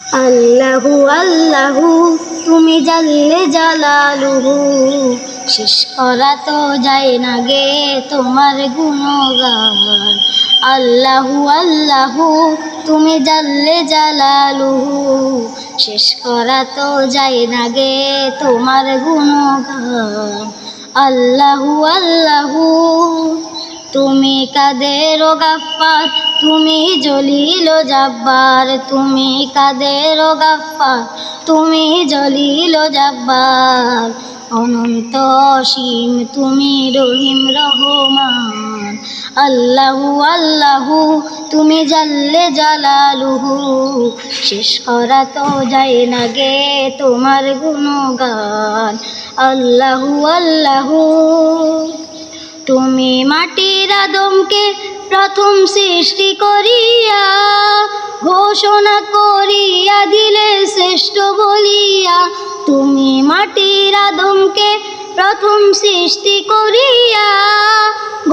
আল্লাহু আল্লাহু তুমি জাল্লে জালালুহু, শেষ করা তো যায় না গে তোমার গুণগান। আল্লাহু আল্লাহু তুমি জাল্লে জালালুহু, শেষ করা তো যায় না গে তোমার গুণগান। আল্লাহু আল্লাহু তুমি কাদের ও গাফফার, তুমি জলিল ও জাব্বার। তুমি কাদের ও গাফফার, তুমি জলিল ও জাব্বার। অনন্ত অসীম তুমি রহিম রহমান। আল্লাহু আল্লাহু তুমি জাল্লে জালালুহু, শেষ করা তো যায় না গে তোমার গুণগান। আল্লাহু আল্লাহু তুমি মাটির আদমকে প্রথম সৃষ্টি করিয়া, ঘোষণা করিয়া দিলে শ্রেষ্ঠ বলিয়া। তুমি মাটির আদমকে প্রথম সৃষ্টি করিয়া,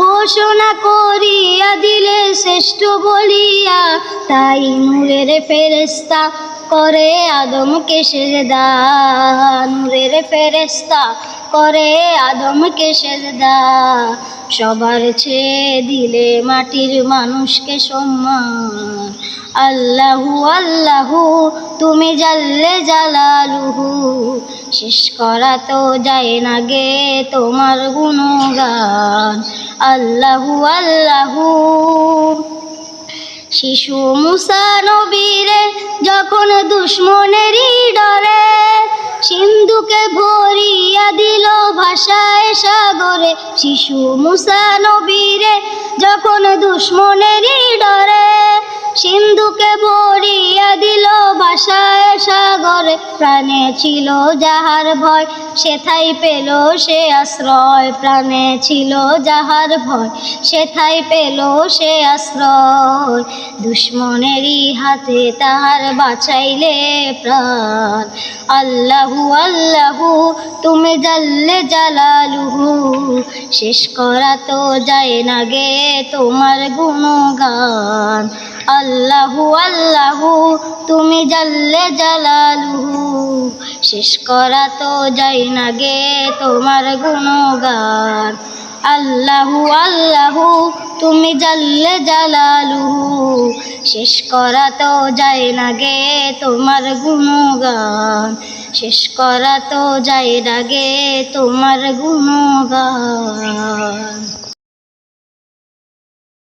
ঘোষণা করিয়া দিলে শ্রেষ্ঠ বলিয়া। তাই নূরের ফেরেশতা করে আদমকে সেজদা, নূরের ফেরেশতা করে আদমকে সেজদা। সবার চেয়ে দিলে মাটির মানুষকে সম্মান। আল্লাহু আল্লাহু তুমি জাল্লে জালালুহু, শেষ করা তো যায় না গে তোমার গুণগান। আল্লাহু আল্লাহু শিশু মুসা নবীরে যখন দুশ্মনেরই ডরে, সিন্ধুকে ভরিয়া দিল ভাষায় সাগরে। শিশু মুসা নবীরে যখন দুশ্মনেরই ডরে, সিন্ধুকে ভরিয়া দিল ভাষায় সাগরে। প্রাণে ছিল যাহার ভয়, সেথায় পেল সে আশ্রয়। প্রাণে ছিল যাহার ভয়, সেথায় পেল সে আশ্রয়। দুশ্মনেরই হাতে তাহার বাঁচাইলে প্রাণ। আল্লাহু আল্লাহু তুমি জাল্লে জালালুহু, শেষ করা তো যায় না গে তোমার গুণগান। আল্লাহু আল্লাহু তুমি জাল্লে জালালুহু, শেষ করা তো যায় না গে তোমার গুণগান। আল্লাহু আল্লাহু তুমি জাল্লে জালালুহু, শেষ করা তো যায় না গে তোমার গুণগান। শেষ করা তো যায় না গে তোমার গুণগান।